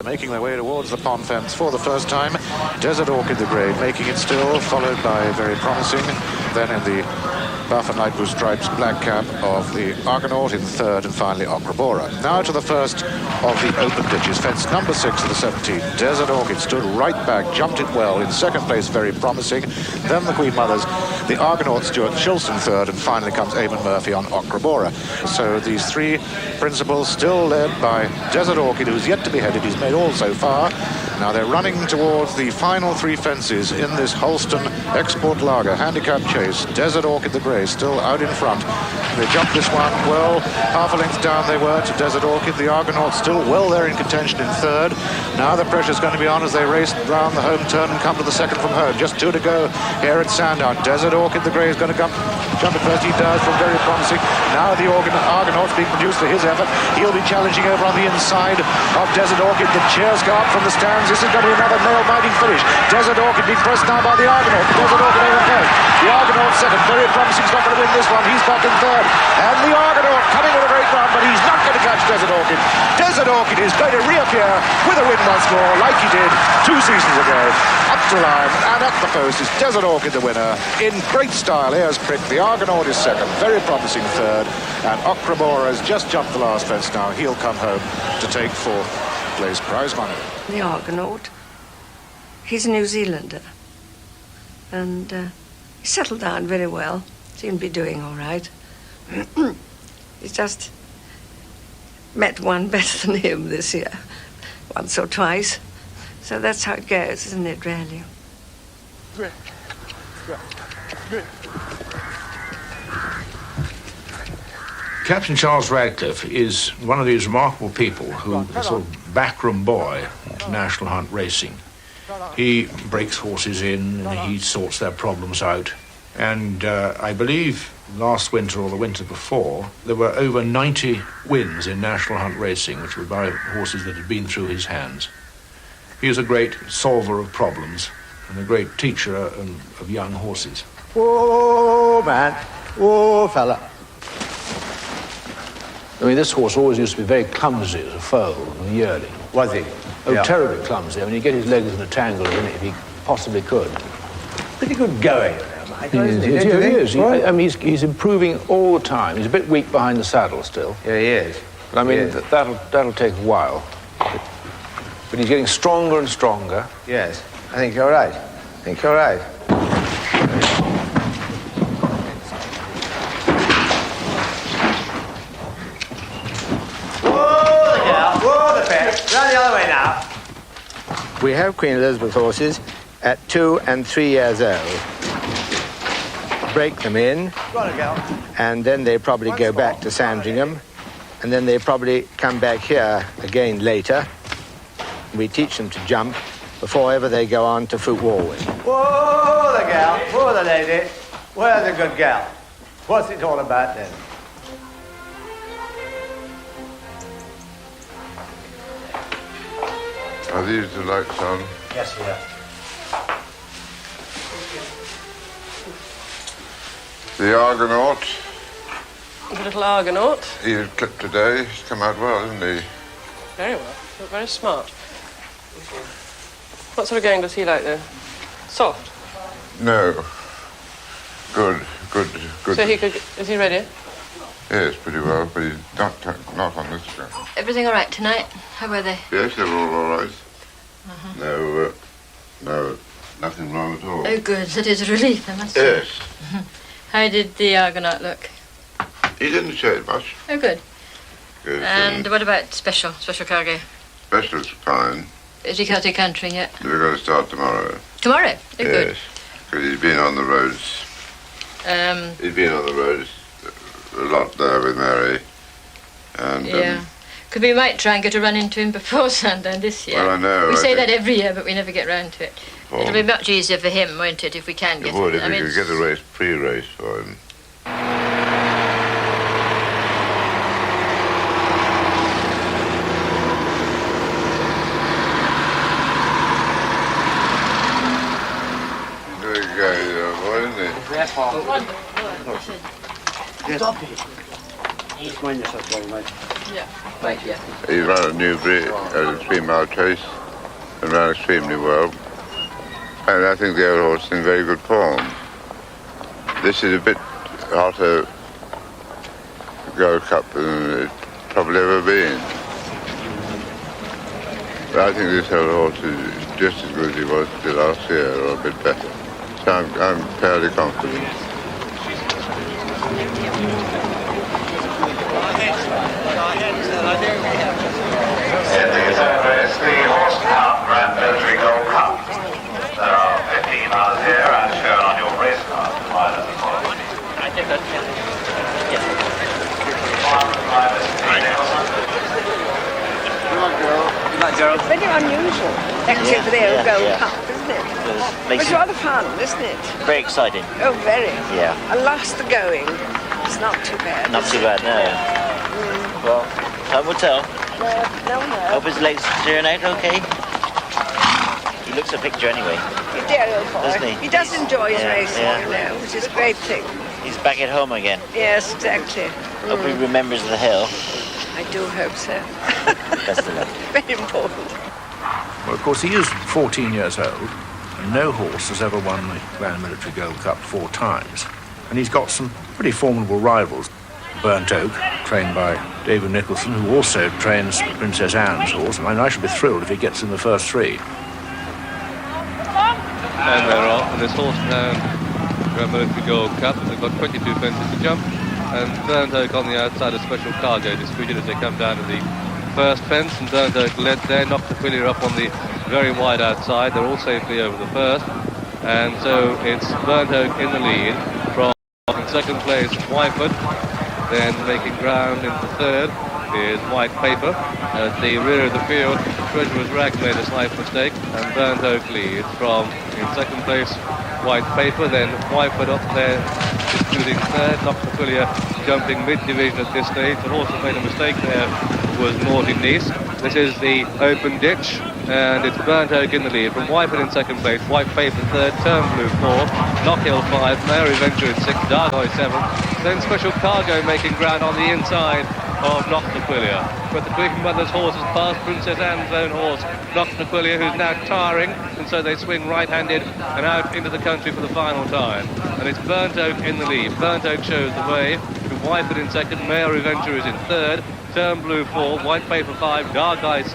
Making their way towards the pond fence for the first time. Desert Orchid the Grey making it still, followed by Very Promising. Then in the buff and light blue stripes black cap of the Argonaut in third, and finally Ocrabora. Now to the first of the open ditches, fence number 6 of the 17. Desert Orchid stood right back, jumped it well. In second place, Very Promising. Then the Queen Mothers, the Argonaut, Stuart Shilson third, and finally comes Eamon Murphy on Ocrabora. So these three principals still led by Desert Orchid, who's yet to be headed. He's made all so far. Now they're running towards the final three fences in this Holston Export Lager handicap chase. Desert Orchid the Grey still out in front. They jumped this one well, half a length down they were to Desert Orchid. The Argonaut still well there in contention in third. Now the pressure's going to be on as they race round the home turn and come to the second from home. Just two to go here at Sandown. Desert Orchid the Grey is going to jump at first. He does, from Very Promising. Now the Argonaut's being produced for his effort. He'll be challenging over on the inside of Desert Orchid. The cheers go up from the stands. This is going to be another nail-biting finish. Desert Orchid being pressed now by the Argonaut. Desert Orchid over first. The Argonaut second. Very Promising's not going to win this one. He's back in third. And the Argonaut coming with a great run, but he's not going to catch Desert Orchid. Desert Orchid is going to reappear with a win once more, like he did 2 seasons ago. Up to line and at the post is Desert Orchid the winner. In great style, here's Prick. The Argonaut is second. Very Promising third. And Ocrabora has just jumped the last fence now. He'll come home to take fourth place prize money. The Argonaut, he's a New Zealander, and he settled down very well. Seemed to be doing all right. He's just met one better than him this year, once or twice. So that's how it goes, isn't it, really? Captain Charles Radcliffe is one of these remarkable people who is a sort of backroom boy in national hunt racing. He breaks horses in and he sorts their problems out. And I believe last winter or the winter before, there were over 90 wins in national hunt racing, which were by horses that had been through his hands. He is a great solver of problems and a great teacher of young horses. Whoa, man. Whoa, fella. I mean, this horse always used to be very clumsy as a foal and a yearling. Was he? Oh, Yeah. terribly clumsy. I mean, you get his legs in a tangle in it if he possibly could. Pretty good going, Michael, isn't he? He Don't you think? is. Right. I mean, he's improving all the time. He's a bit weak behind the saddle still. Yeah, he is. But I mean, Yes. that'll take a while. But he's getting stronger and stronger. Yes, I think you're right. I think you're right. Whoa, the gal. Whoa, the pet. Round the other way now. We have Queen Elizabeth horses at 2 and 3 years old. Break them in, and then they probably go back to Sandringham, and then they probably come back here again later. We teach them to jump before ever they go on to Foot Warwick. Whoa, the gal. Whoa, the lady. Where's the good gal? What's it all about then? Are these the lights on? Yes, we are. The Argonaut, The little Argonaut. he was clipped today. He's come out well, hasn't he? Very well. Look very smart. What sort of going does he like, though? Soft. No. Good. So he could... Is he ready? Yes, pretty well, but he's not on this ground. Everything all right tonight? How were they? Yes, they're all right. No, nothing wrong at all. Oh, good. That is a relief, I must say. Yes. How did the Argonaut look? He didn't say much. Oh, good. Yes, And what about special cargo? Special's fine. Is he cutting country yet? We're going to start tomorrow. Tomorrow? Oh, good. Yes, because he's been on the roads. He's been on the roads a lot there with Mary. And, Yeah. Because we might try and get a run into him before Sandown this year. Well, I know. We say think that every year, but we never get round to it. Well, It'll be much easier for him, won't it, if we can get It would it? if we could get a race, pre-race for him. There you go, boy, isn't he? Wonderful. Stop it. Just mind yourself very much. Yeah, right, yeah. He ran at Newbury at a 3-mile chase and ran extremely well. And I think the old horse is in very good form. This is a bit hotter Gold Cup than it's probably ever been. But I think this old horse is just as good as he was last year, or a bit better. So I'm fairly confident. It's the Horse Cup Grand Military Gold Cup. There are 15 runners here as shown on your race card. I think that's it. Yes. It's very unusual, actually, for the Gold Cup, isn't it? It's rather fun, isn't it? Very exciting. Oh, very. Yeah. And last the going. It's not too bad. Not too bad, no. Well, time will tell. No. Hope his legs turn out okay. He looks a picture anyway. He did, old boy. Doesn't he? He does enjoy his racing, yeah. you know, which is a great thing. He's back at home again. Yes, exactly. Hope he remembers the hill. I do hope so. Best of luck. Very important. Well, of course, he is 14 years old, and no horse has ever won the Grand Military Gold Cup 4 times. And he's got some pretty formidable rivals. Burnt Oak, trained by David Nicholson, who also trains Princess Anne's horse. I mean, I should be thrilled if he gets in the first 3. And they're off, and this horse now, Grand Military Gold Cup, they've got 22 fences to jump, and Burnt Oak on the outside, a special cargo disputed as they come down to the first fence, and Burnt Oak led there, knocked the filly up on the very wide outside. They're all safely over the first, and so it's Burnt Oak in the lead from in second place Wyford. Then making ground in the third is White Paper. At the rear of the field, Treasurer's Rag made a slight mistake, and Burnt Oak leads from in second place White Paper. Then Wyford up there disputing third. Dr. Fuller jumping mid-division at this stage. The horse that made a mistake there was Morty Nice. This is the open ditch, and it's Burnt Oak in the lead from Wyford in second place, White Paper third, Turn Blue 4, Knockhill 5, Mary Venture in 6, Dargoy 7. Then Special Cargo making ground on the inside of Noctiquilia. But the Cretan Brothers horse has passed Princess Anne's own horse, Noctiquilia, who's now tiring, and so they swing right-handed and out into the country for the final time. And it's Burnt Oak in the lead. Burnt Oak shows the way to Wyford in second, Mary Venture is in third, Turn Blue 4, White Paper 5, Dark Eye 6,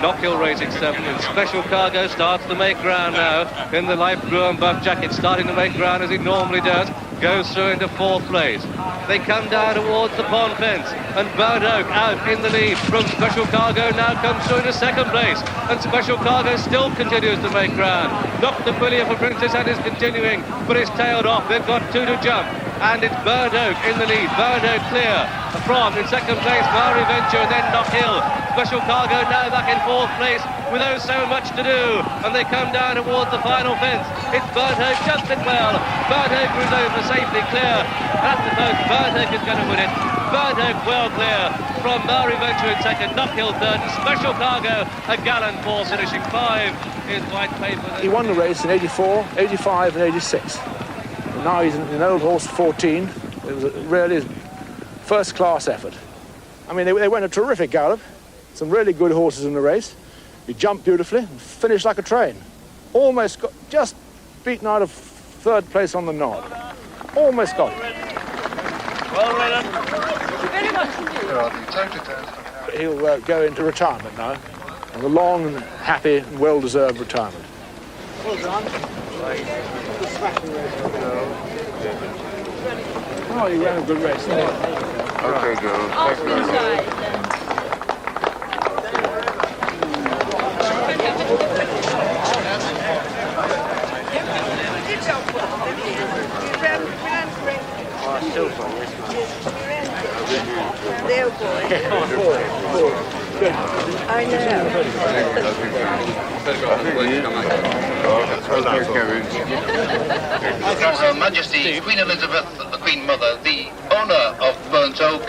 Knockhill Racing 7, and Special Cargo starts to make ground now in the light blue and buff jacket, starting to make ground as he normally does, goes through into 4th place. They come down towards the pond fence, and Burnt Oak out in the lead from Special Cargo now comes through into 2nd place, and Special Cargo still continues to make ground. Noctiquilia for Princess Anne is continuing, but it's tailed off. They've got 2 to jump, and it's Burnt Oak in the lead. Burnt Oak clear from in 2nd place Mary Venture, and then Knockhill. Special Cargo now back in 4th place with oh so much to do, and they come down towards the final fence. It's Burnt Oak just did well. Burnt Oak was over safely clear. That's the post. Burnt Oak is going to win it. Burnt Oak well clear from Mary Venture in second, Knockhill third, and Special Cargo a gallant 4th, finishing 5 is White Paper. He won the race in 84, 85 and 86. And now he's an old horse, 14. It was really a first-class effort. I mean, they went a terrific gallop. Some really good horses in the race. He jumped beautifully and finished like a train. Almost got, just beaten out of 3rd place on the nod. Almost got it. Well ridden. Very much indeed. He'll go into retirement now, and a long and happy and well-deserved retirement. Well done. Oh, you ran a good race. Okay, girls. Thank you very much. There, boy. I know. Her Majesty Queen Elizabeth, the Queen Mother, the owner of Burnt Oak,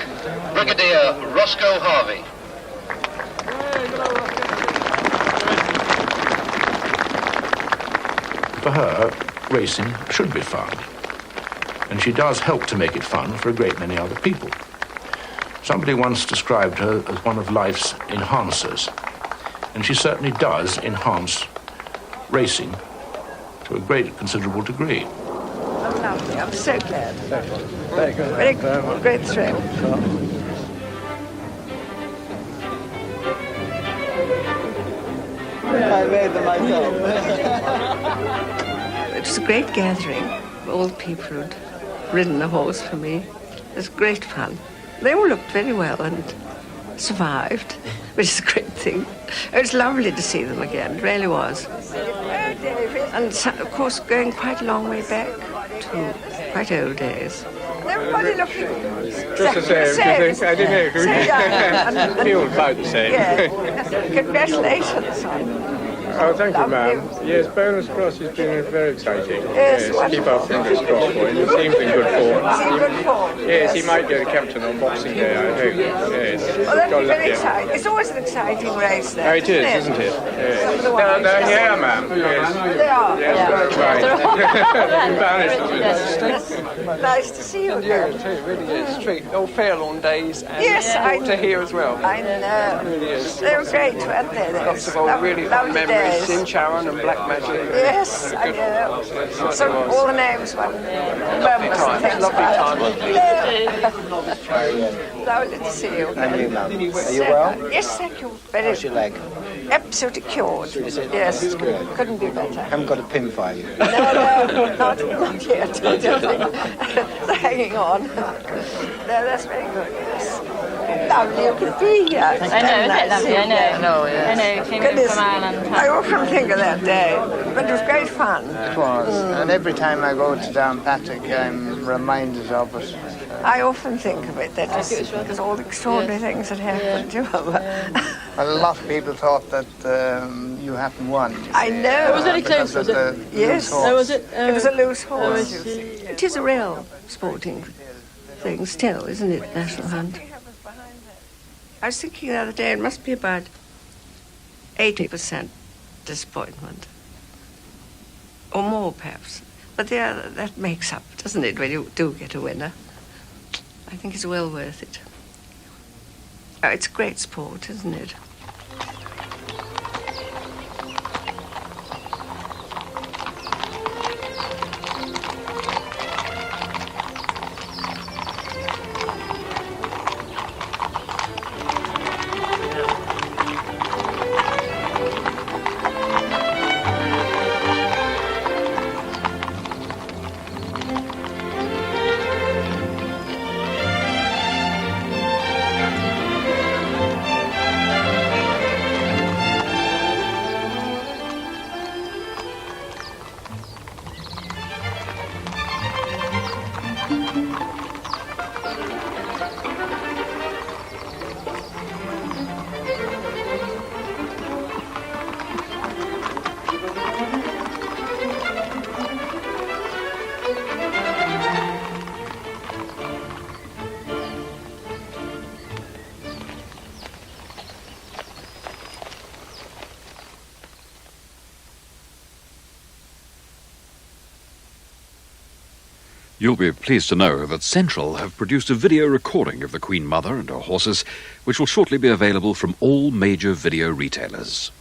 Brigadier Roscoe Harvey. For her, racing should be fun. And she does help to make it fun for a great many other people. Somebody once described her as one of life's enhancers, and she certainly does enhance racing to a great, considerable degree. Oh, lovely. I'm so glad. Very good. Very great thrill. I made them myself. It was a great gathering of old people who'd ridden a horse for me. It was great fun. They all looked very well and survived, which is a great thing. It was lovely to see them again, it really was. And so, of course, going quite a long way back to quite old days. And everybody looking Just the same. I didn't know. Feel about the same. Yeah. Congratulations. Oh, thank you, ma'am. Yes, Bonus Cross has been very exciting. Yes, keep our fingers crossed for him. He seems in good form. Is he in good form? Yes, he might get a captain on Boxing Day, I hope. Yes. Well, that'd be very exciting. It's always an exciting race there. Oh, it is, isn't it? Yes. They're here, ma'am. Yes. They are. Yes, that's right. Vanished. Nice to see you again. It really is. Street, all Fairlawn days and Yes, I to here as well. I know. It really is. They were great, weren't they? Lots of old really fun lovely memories. days. Sin Charon and Black Magic. Yes, I know. So all the names were Lovely time. Lovely time. Lovely to see you. And you, ma'am. Are you well? Yes, thank you. Very. How's your leg? Absolutely cured. Is it? Yes, That's good. couldn't be better. Haven't got a pin for you. No, not yet. They're hanging on. No, that's very good, yes. Lovely you could be here. I know, isn't it lovely? I know. Yes. I know, came in Goodness, from Ireland. I often think of that day, but it was great fun. It was. And every time I go to Downpatrick, I'm reminded of it. I often think of it, that there's all the extraordinary things that happened to him. A lot of people thought that you hadn't won. I know. It was very close, was it? Yes. Oh, was it? It was a loose horse. I see. It is a real sporting thing still, isn't it, National Hunt? I was thinking the other day, it must be about 80% disappointment. Or more, perhaps. But that makes up, doesn't it, when you do get a winner? I think it's well worth it. Oh, it's a great sport, isn't it? You'll be pleased to know that Central have produced a video recording of the Queen Mother and her horses, which will shortly be available from all major video retailers.